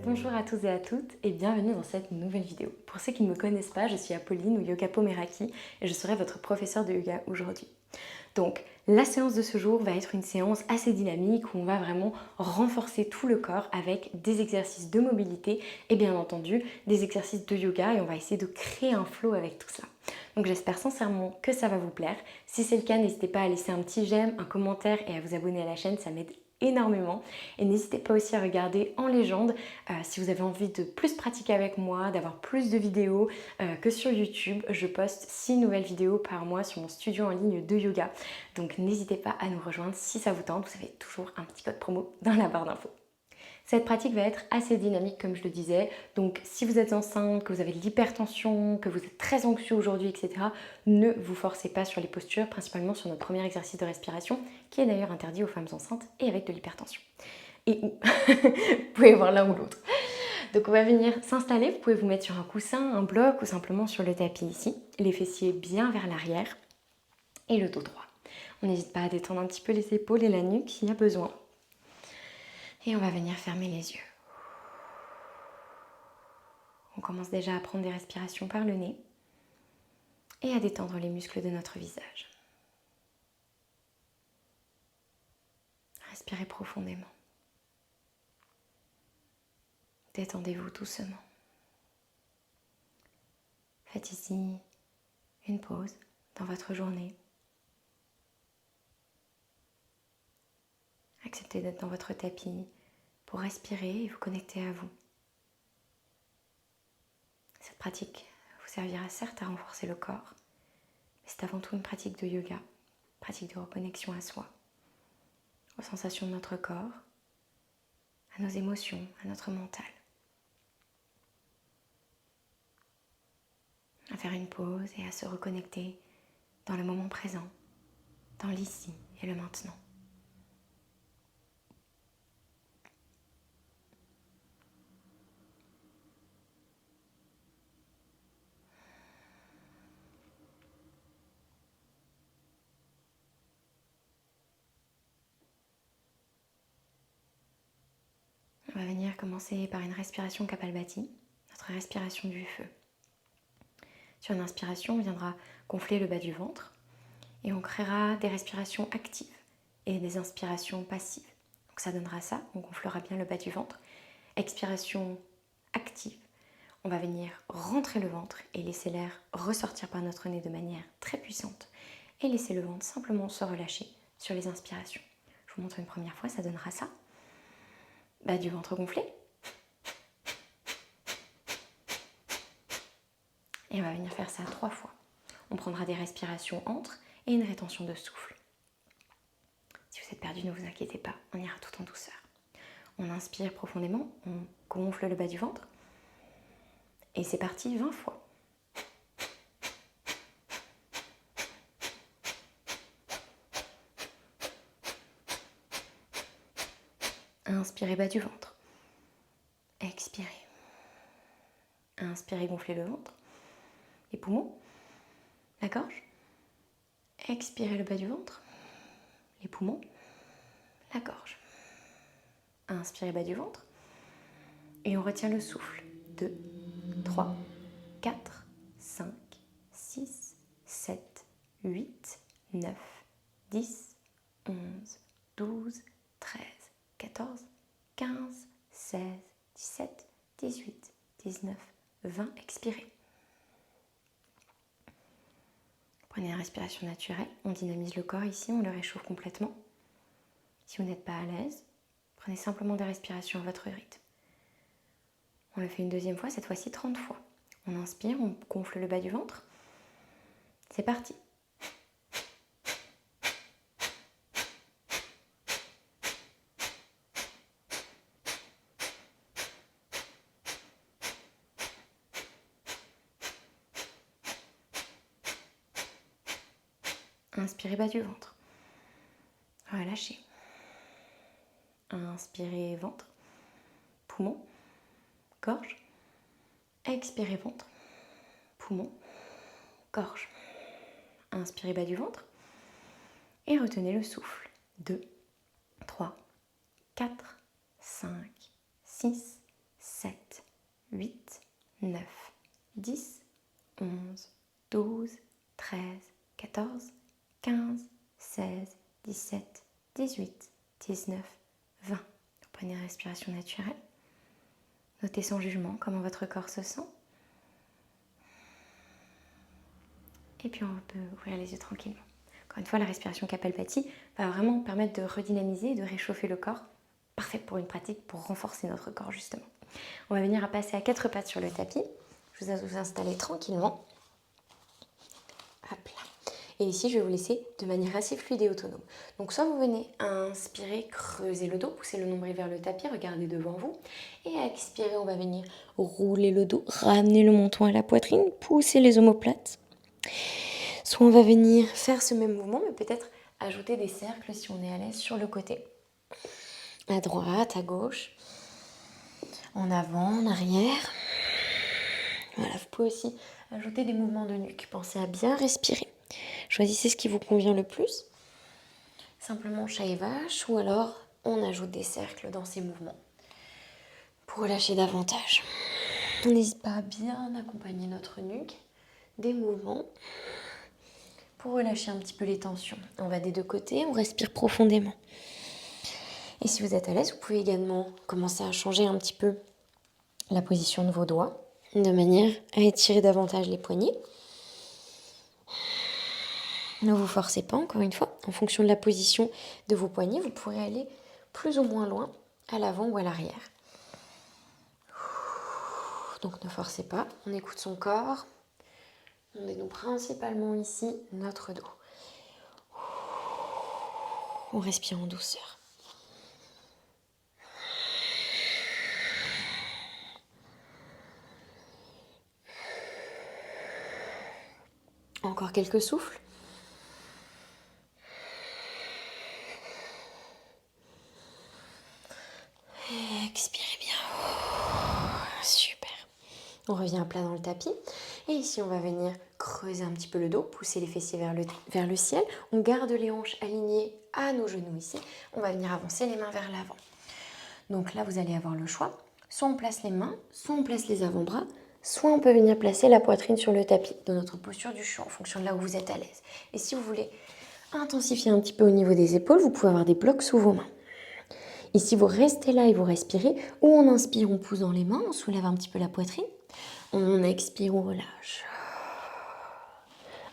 Bonjour à tous et à toutes et bienvenue dans cette nouvelle vidéo. Pour ceux qui ne me connaissent pas, je suis Apolline ou Yogapo Meraki et je serai votre professeur de yoga aujourd'hui. Donc la séance de ce jour va être une séance assez dynamique où on va vraiment renforcer tout le corps avec des exercices de mobilité et bien entendu des exercices de yoga et on va essayer de créer un flow avec tout ça. Donc j'espère sincèrement que ça va vous plaire. Si c'est le cas, n'hésitez pas à laisser un petit j'aime, un commentaire et à vous abonner à la chaîne, ça m'aide énormément. Et n'hésitez pas aussi à regarder en légende si vous avez envie de plus pratiquer avec moi, d'avoir plus de vidéos que sur YouTube. Je poste 6 nouvelles vidéos par mois sur mon studio en ligne de yoga. Donc n'hésitez pas à nous rejoindre si ça vous tente. Vous avez toujours un petit code promo dans la barre d'infos. Cette pratique va être assez dynamique comme je le disais, donc si vous êtes enceinte, que vous avez de l'hypertension, que vous êtes très anxieux aujourd'hui, etc., ne vous forcez pas sur les postures, principalement sur notre premier exercice de respiration, qui est d'ailleurs interdit aux femmes enceintes et avec de l'hypertension. Et où vous pouvez voir l'un ou l'autre. Donc on va venir s'installer, vous pouvez vous mettre sur un coussin, un bloc ou simplement sur le tapis ici, les fessiers bien vers l'arrière et le dos droit. On n'hésite pas à détendre un petit peu les épaules et la nuque s'il y a besoin. Et on va venir fermer les yeux. On commence déjà à prendre des respirations par le nez et à détendre les muscles de notre visage. Respirez profondément. Détendez-vous doucement. Faites ici une pause dans votre journée. Acceptez d'être dans votre tapis pour respirer et vous connecter à vous. Cette pratique vous servira certes à renforcer le corps, mais c'est avant tout une pratique de yoga, pratique de reconnexion à soi, aux sensations de notre corps, à nos émotions, à notre mental. À faire une pause et à se reconnecter dans le moment présent, dans l'ici et le maintenant. On va venir commencer par une respiration Kapalbhati, notre respiration du feu. Sur une inspiration, on viendra gonfler le bas du ventre et on créera des respirations actives et des inspirations passives. Donc ça donnera ça, on gonflera bien le bas du ventre. Expiration active, on va venir rentrer le ventre et laisser l'air ressortir par notre nez de manière très puissante et laisser le ventre simplement se relâcher sur les inspirations. Je vous montre une première fois, ça donnera ça. Bas du ventre gonflé. Et on va venir faire ça 3 fois. On prendra des respirations entre et une rétention de souffle. Si vous êtes perdu, ne vous inquiétez pas, on ira tout en douceur. On inspire profondément, on gonfle le bas du ventre. Et c'est parti 20 fois. Inspirez bas du ventre. Expirez. Inspirez, gonflez le ventre. Les poumons. La gorge. Expirez le bas du ventre. Les poumons. La gorge. Inspirez bas du ventre. Et on retient le souffle. 2, 3, 4, 5, 6, 7, 8, 9, 10, 11, 12, 13, 14, 15, 16, 17, 18, 19, 20. Expirez. Prenez une respiration naturelle. On dynamise le corps ici, on le réchauffe complètement. Si vous n'êtes pas à l'aise, prenez simplement des respirations à votre rythme. On le fait une deuxième fois, cette fois-ci 30 fois. On inspire, on gonfle le bas du ventre. C'est parti. Inspirez bas du ventre. Relâchez. Inspirez ventre. Poumon. Gorge. Expirez ventre. Poumon. Gorge. Inspirez bas du ventre. Et retenez le souffle. 2, 3, 4, 5, 6, 8, 9, 10, 11, 12, 13, 14, 15, 16, 17, 18, 19, 20. Vous prenez une respiration naturelle. Notez sans jugement comment votre corps se sent. Et puis on peut ouvrir les yeux tranquillement. Encore une fois, la respiration Kapalbhati va vraiment permettre de redynamiser et de réchauffer le corps. Parfait pour une pratique pour renforcer notre corps justement. On va venir à passer à 4 pattes sur le tapis. Je vous ai vous installer tranquillement. Hop là. Et ici, je vais vous laisser de manière assez fluide et autonome. Donc soit vous venez à inspirer, creuser le dos, pousser le nombril vers le tapis, regardez devant vous. Et à expirer, on va venir rouler le dos, ramener le menton à la poitrine, pousser les omoplates. Soit on va venir faire ce même mouvement, mais peut-être ajouter des cercles si on est à l'aise sur le côté. À droite, à gauche, en avant, en arrière. Voilà, vous pouvez aussi ajouter des mouvements de nuque. Pensez à bien respirer. Choisissez ce qui vous convient le plus. Simplement chat et vache, ou alors on ajoute des cercles dans ces mouvements pour relâcher davantage. On n'hésite pas à bien accompagner notre nuque des mouvements pour relâcher un petit peu les tensions. On va des deux côtés, on respire profondément. Et si vous êtes à l'aise, vous pouvez également commencer à changer un petit peu la position de vos doigts, de manière à étirer davantage les poignets. Ne vous forcez pas, encore une fois. En fonction de la position de vos poignets, vous pourrez aller plus ou moins loin, à l'avant ou à l'arrière. Donc ne forcez pas, on écoute son corps. On dénoue principalement ici notre dos. On respire en douceur. Encore quelques souffles. Expirez bien. Super. On revient à plat dans le tapis. Et ici, on va venir creuser un petit peu le dos, pousser les fessiers vers le ciel. On garde les hanches alignées à nos genoux ici. On va venir avancer les mains vers l'avant. Donc là, vous allez avoir le choix. Soit on place les mains, soit on place les avant-bras, soit on peut venir placer la poitrine sur le tapis, dans notre posture du chou, en fonction de là où vous êtes à l'aise. Et si vous voulez intensifier un petit peu au niveau des épaules, vous pouvez avoir des blocs sous vos mains. Ici, vous restez là et vous respirez. Ou on inspire, on pousse dans les mains, on soulève un petit peu la poitrine. On expire, on relâche.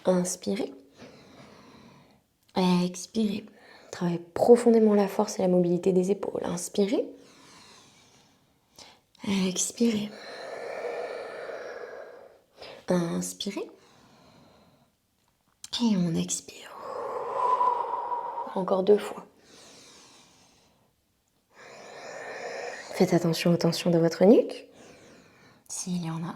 Inspirez. Expirez. Travaillez profondément la force et la mobilité des épaules. Inspirez. Expirez. Inspirez. Et on expire. Encore 2 fois. Faites attention aux tensions de votre nuque, s'il y en a.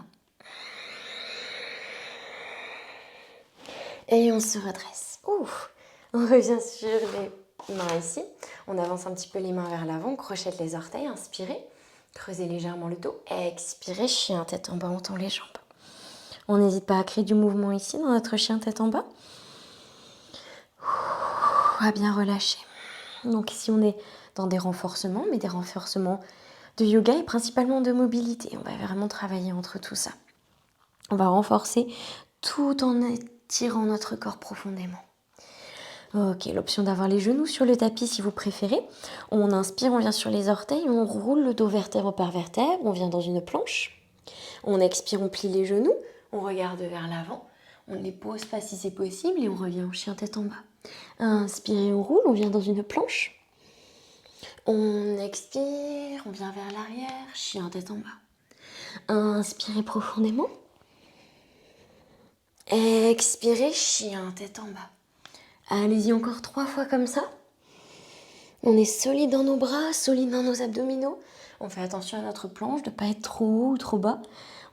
Et on se redresse. Ouf. On revient sur les mains ici. On avance un petit peu les mains vers l'avant, on crochette les orteils, inspirez. Creusez légèrement le dos. Expirez, chien tête en bas, on tend les jambes. On n'hésite pas à créer du mouvement ici dans notre chien tête en bas. À bien relâcher. Donc ici on est dans des renforcements, mais des renforcements de yoga et principalement de mobilité. On va vraiment travailler entre tout ça. On va renforcer tout en étirant notre corps profondément. Ok, l'option d'avoir les genoux sur le tapis si vous préférez. On inspire, on vient sur les orteils, on roule le dos vertèbre par vertèbre, on vient dans une planche. On expire, on plie les genoux, on regarde vers l'avant. On ne les pose pas si c'est possible et on revient en chien tête en bas. Inspirez, on roule, on vient dans une planche. On expire, on vient vers l'arrière, chien tête en bas. Inspirez profondément. Expirez, chien tête en bas. Allez-y encore 3 fois comme ça. On est solide dans nos bras, solide dans nos abdominaux. On fait attention à notre planche de ne pas être trop haut ou trop bas.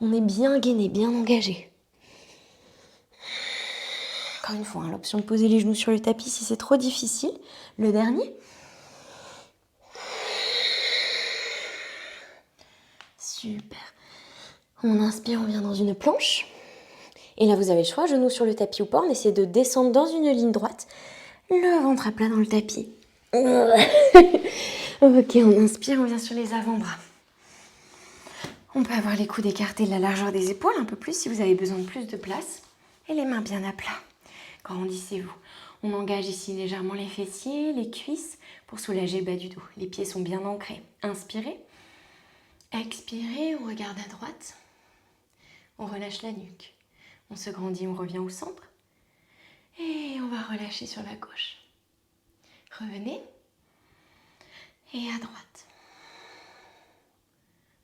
On est bien gainé, bien engagé. Encore une fois, l'option de poser les genoux sur le tapis si c'est trop difficile. Le dernier. Super. On inspire, on vient dans une planche. Et là, vous avez le choix, genoux sur le tapis ou pas. On essaie de descendre dans une ligne droite. Le ventre à plat dans le tapis. Ok, on inspire, on vient sur les avant-bras. On peut avoir les coudes écartés de la largeur des épaules, un peu plus si vous avez besoin de plus de place. Et les mains bien à plat. Grandissez-vous. On engage ici légèrement les fessiers, les cuisses pour soulager le bas du dos. Les pieds sont bien ancrés. Inspirez. Expirez, on regarde à droite. On relâche la nuque. On se grandit, on revient au centre. Et on va relâcher sur la gauche. Revenez. Et à droite.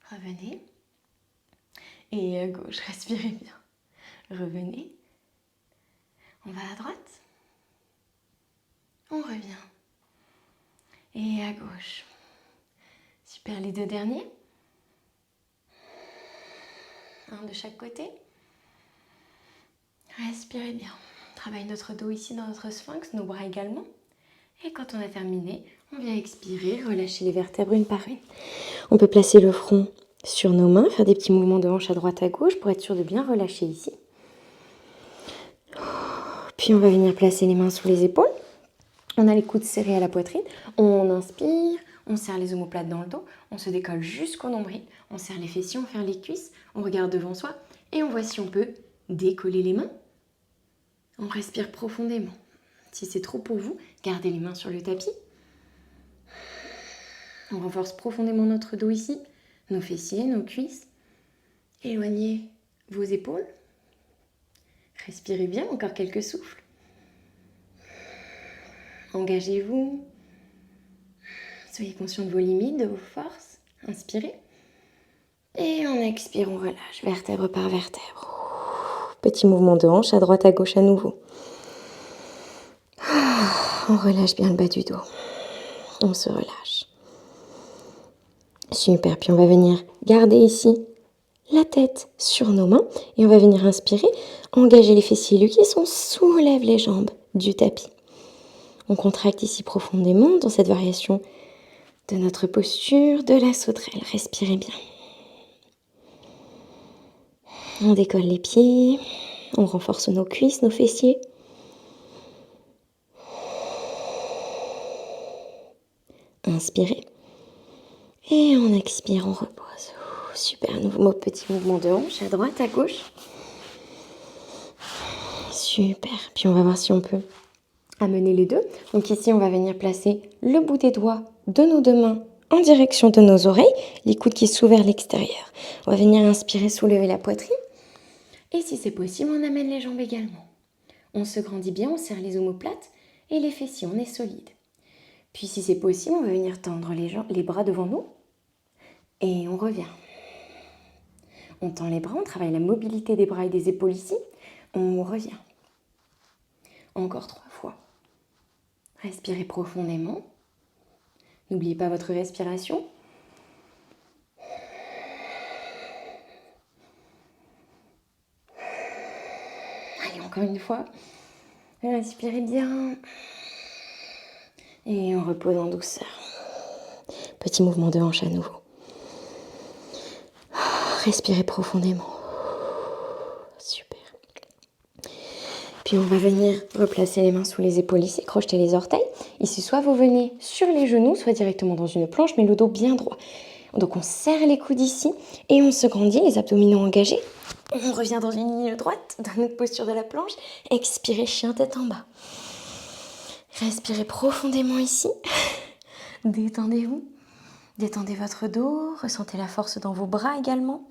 Revenez. Et à gauche, respirez bien. Revenez. On va à droite. On revient. Et à gauche. Super, les deux derniers. Un de chaque côté. Respirez bien. On travaille notre dos ici dans notre sphinx, nos bras également. Et quand on a terminé, on vient expirer, relâcher les vertèbres une par une. On peut placer le front sur nos mains, faire des petits mouvements de hanche à droite à gauche pour être sûr de bien relâcher ici. Puis on va venir placer les mains sous les épaules. On a les coudes serrés à la poitrine. On inspire, on serre les omoplates dans le dos, on se décolle jusqu'au nombril, on serre les fessiers, on ferme les cuisses, on regarde devant soi et on voit si on peut décoller les mains. On respire profondément. Si c'est trop pour vous, gardez les mains sur le tapis. On renforce profondément notre dos ici, nos fessiers, nos cuisses. Éloignez vos épaules. Respirez bien, encore quelques souffles. Engagez-vous. Soyez conscient de vos limites, de vos forces. Inspirez. Et on expire, on relâche, vertèbre par vertèbre. Petit mouvement de hanche à droite à gauche à nouveau. On relâche bien le bas du dos. On se relâche. Super, puis on va venir garder ici la tête sur nos mains et on va venir inspirer, engager les fessiers et le cuisse, on soulève les jambes du tapis. On contracte ici profondément dans cette variation de notre posture, de la sauterelle. Respirez bien. On décolle les pieds, on renforce nos cuisses, nos fessiers. Inspirez. Et on expire, on repose. Super, nouveau petit mouvement de hanche à droite, à gauche. Super, puis on va voir si on peut amener les deux. Donc ici, on va venir placer le bout des doigts de nos deux mains en direction de nos oreilles, les coudes qui s'ouvrent vers l'extérieur. On va venir inspirer, soulever la poitrine. Et si c'est possible, on amène les jambes également. On se grandit bien, on serre les omoplates et les fessiers, on est solide. Puis si c'est possible, on va venir tendre les bras devant nous et on revient. On tend les bras, on travaille la mobilité des bras et des épaules ici. On revient. Encore 3 fois. Respirez profondément. N'oubliez pas votre respiration. Allez, encore une fois. Respirez bien. Et on repose en douceur. Petit mouvement de hanche à nouveau. Respirez profondément. Super. Puis on va venir replacer les mains sous les épaules ici, crocheter les orteils. Ici, soit vous venez sur les genoux, soit directement dans une planche, mais le dos bien droit. Donc on serre les coudes ici et on se grandit, les abdominaux engagés. On revient dans une ligne droite, dans notre posture de la planche. Expirez, chien tête en bas. Respirez profondément ici. Détendez-vous. Détendez votre dos, ressentez la force dans vos bras également.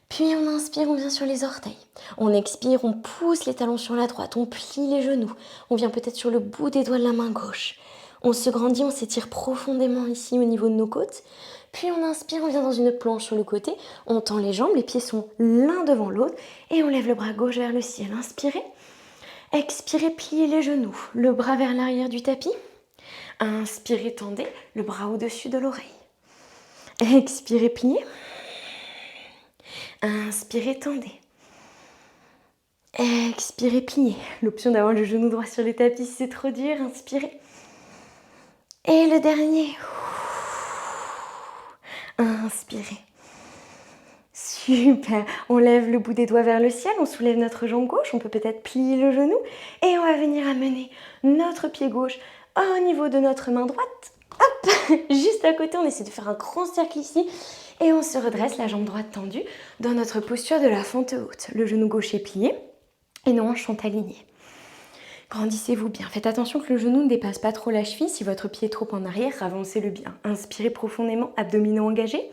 Puis on inspire, on vient sur les orteils. On expire, on pousse les talons sur la droite, on plie les genoux. On vient peut-être sur le bout des doigts de la main gauche. On se grandit, on s'étire profondément ici au niveau de nos côtes. Puis on inspire, on vient dans une planche sur le côté. On tend les jambes, les pieds sont l'un devant l'autre. Et on lève le bras gauche vers le ciel. Inspirez. Expirez, pliez les genoux. Le bras vers l'arrière du tapis. Inspirez, tendez le bras au-dessus de l'oreille. Expirez, pliez. Inspirez, tendez. Expirez, pliez. L'option d'avoir le genou droit sur le tapis, si c'est trop dur, inspirez. Et le dernier. Inspirez. Super. On lève le bout des doigts vers le ciel, on soulève notre jambe gauche, on peut peut-être plier le genou et on va venir amener notre pied gauche au niveau de notre main droite. Hop, juste à côté, on essaie de faire un grand cercle ici Et on se redresse, la jambe droite tendue, dans notre posture de la fente haute. Le genou gauche est plié et nos hanches sont alignées. Grandissez-vous bien. Faites attention que le genou ne dépasse pas trop la cheville. Si votre pied est trop en arrière, avancez-le bien. Inspirez profondément, abdominaux engagés.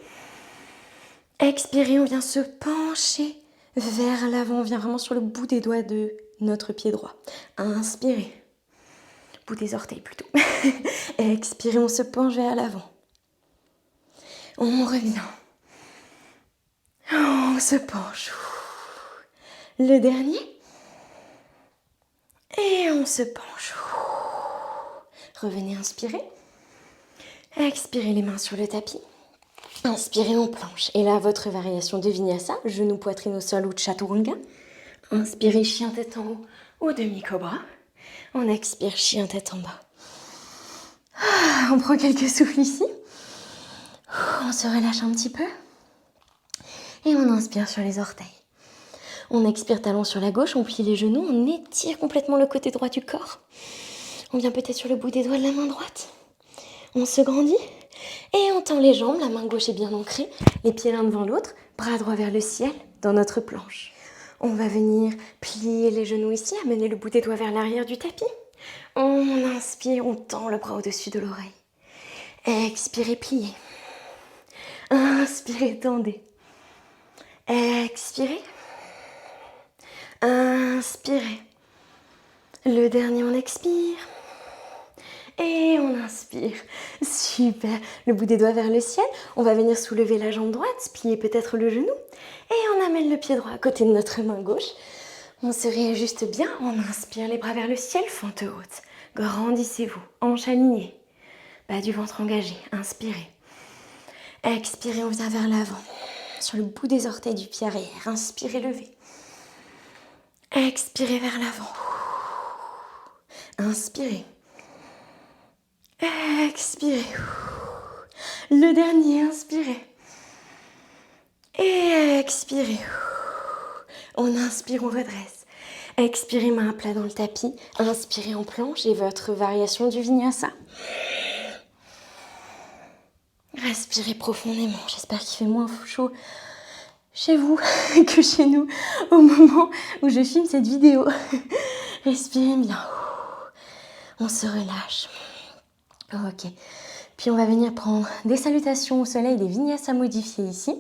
Expirez, on vient se pencher vers l'avant. On vient vraiment sur le bout des doigts de notre pied droit. Inspirez. Bout des orteils plutôt. Expirez, on se penche vers l'avant. On revient. On se penche. Le dernier. Et on se penche. Revenez, inspirez. Expirez les mains sur le tapis. Inspirez, on planche. Et là, votre variation de vinyasa, genou, poitrine au sol ou chaturanga. Inspirez, chien tête en haut ou demi-cobra. On expire, chien tête en bas. On prend quelques souffles ici. On se relâche un petit peu. Et on inspire sur les orteils. On expire, talon sur la gauche, on plie les genoux, on étire complètement le côté droit du corps. On vient peut-être sur le bout des doigts de la main droite. On se grandit et on tend les jambes, la main gauche est bien ancrée, les pieds l'un devant l'autre, bras droit vers le ciel, dans notre planche. On va venir plier les genoux ici, amener le bout des doigts vers l'arrière du tapis. On inspire, on tend le bras au-dessus de l'oreille. Expirez, pliez. Inspirez, tendez. Expirez. Inspirez. Le dernier, on expire. Et on inspire. Super. Le bout des doigts vers le ciel. On va venir soulever la jambe droite, plier peut-être le genou. Et on amène le pied droit à côté de notre main gauche. On se réajuste bien. On inspire les bras vers le ciel, fente haute. Grandissez-vous. Hanches alignées. Bas du ventre engagé. Inspirez. Expirez, on vient vers l'avant. Sur le bout des orteils du pied arrière. Inspirez, levez. Expirez vers l'avant. Inspirez. Expirez. Le dernier, inspirez. Et expirez. On inspire, on redresse. Expirez, main à plat dans le tapis. Inspirez en planche et votre variation du vinyasa. Respirez profondément. J'espère qu'il fait moins chaud chez vous que chez nous au moment où je filme cette vidéo. Respirez bien. On se relâche. Ok. Puis on va venir prendre des salutations au soleil, des vinyasa modifiés ici.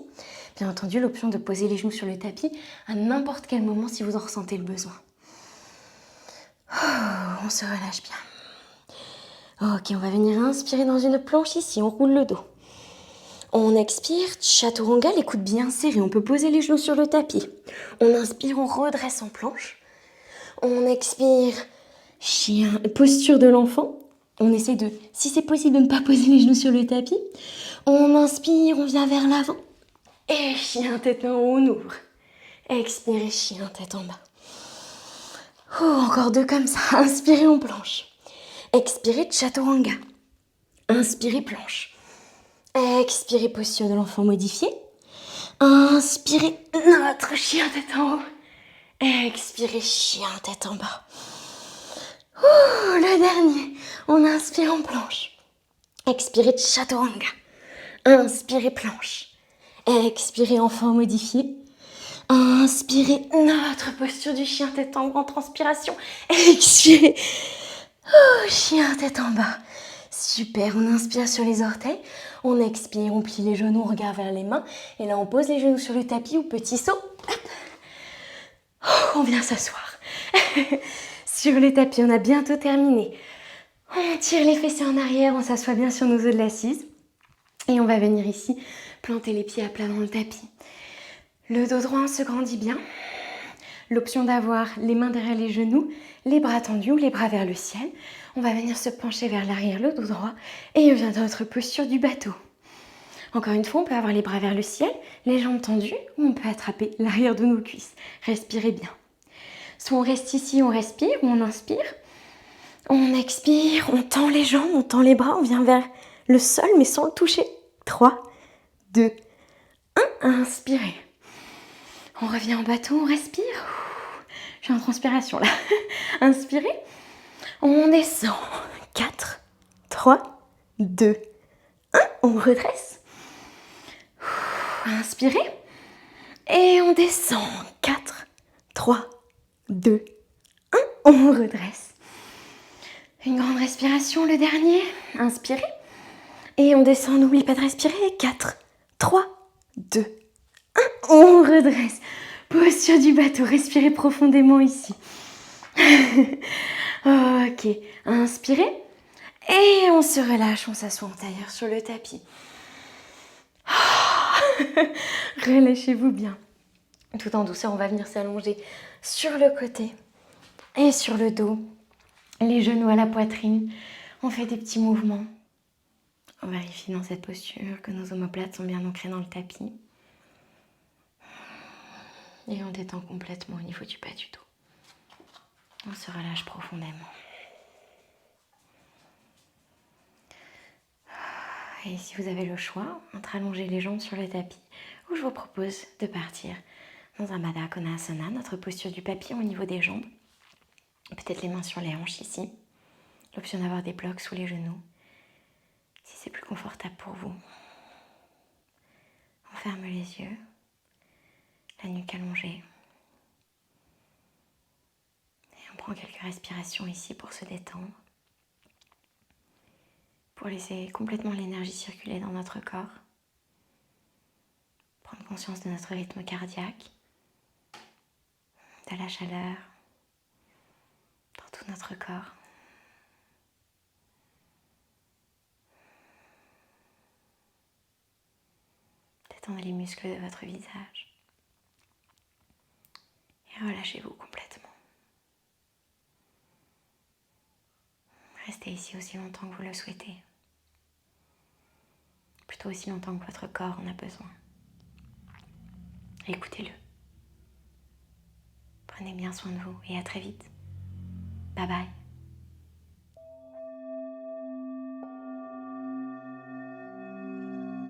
Bien entendu, l'option de poser les genoux sur le tapis à n'importe quel moment si vous en ressentez le besoin. On se relâche bien. Ok, on va venir inspirer dans une planche ici. On roule le dos. On expire, chaturanga, les coudes bien serrés. On peut poser les genoux sur le tapis. On inspire, on redresse en planche. On expire, chien, posture de l'enfant. On essaie de, si c'est possible, de ne pas poser les genoux sur le tapis. On inspire, on vient vers l'avant. Et chien tête en haut, on ouvre. Expirez, chien tête en bas. Encore deux comme ça. Inspirez, on planche. Expirez, chaturanga. Inspirez, planche. Expirez, posture de l'enfant modifiée. Inspirez, notre chien tête en haut. Expirez, chien tête en bas. Le dernier. On inspire en planche. Expirez, chaturanga. Inspirez, planche. Expirez, enfant modifié. Inspirez, notre posture du chien tête en bas en transpiration. Expirez. Chien tête en bas. Super, on inspire sur les orteils. On expire, on plie les genoux, on regarde vers les mains. Et là, on pose les genoux sur le tapis ou petit saut. On vient s'asseoir. Sur le tapis, on a bientôt terminé. On tire les fessiers en arrière, on s'assoit bien sur nos os de l'assise. Et on va venir ici planter les pieds à plat dans le tapis. Le dos droit, on se grandit bien. L'option d'avoir les mains derrière les genoux, les bras tendus ou les bras vers le ciel. On va venir se pencher vers l'arrière, le dos droit. Et on vient dans notre posture du bateau. Encore une fois, on peut avoir les bras vers le ciel, les jambes tendues, ou on peut attraper l'arrière de nos cuisses. Respirez bien. Soit on reste ici, on respire, ou on inspire. On expire, on tend les jambes, on tend les bras, on vient vers le sol, mais sans le toucher. 3, 2, 1. Inspirez. On revient en bateau, on respire. Je suis en transpiration là. Inspirez. On descend. 4, 3, 2, 1. On redresse. Inspirez. Et on descend. 4, 3, 2, 1. On redresse. Une grande respiration, le dernier. Inspirez. Et on descend, n'oublie pas de respirer. 4, 3, 2, 1. On redresse. Posture du bateau. Respirez profondément ici. Ok. Inspirez. Et on se relâche. On s'assoit en tailleur sur le tapis. Relâchez-vous bien. Tout en douceur, on va venir s'allonger sur le côté et sur le dos. Les genoux à la poitrine. On fait des petits mouvements. On vérifie dans cette posture que nos omoplates sont bien ancrées dans le tapis. Et on détend complètement au niveau du bas du dos. On se relâche profondément. Et si vous avez le choix, entre allonger les jambes sur le tapis, ou je vous propose de partir dans un Baddha Konasana, notre posture du papillon au niveau des jambes. Peut-être les mains sur les hanches ici. L'option d'avoir des blocs sous les genoux. Si c'est plus confortable pour vous. On ferme les yeux. La nuque allongée. Et on prend quelques respirations ici pour se détendre. Pour laisser complètement l'énergie circuler dans notre corps. Prendre conscience de notre rythme cardiaque. De la chaleur. Dans tout notre corps. Détendez les muscles de votre visage. Et relâchez-vous complètement. Restez ici aussi longtemps que vous le souhaitez. Plutôt aussi longtemps que votre corps en a besoin. Écoutez-le. Prenez bien soin de vous et à très vite. Bye bye.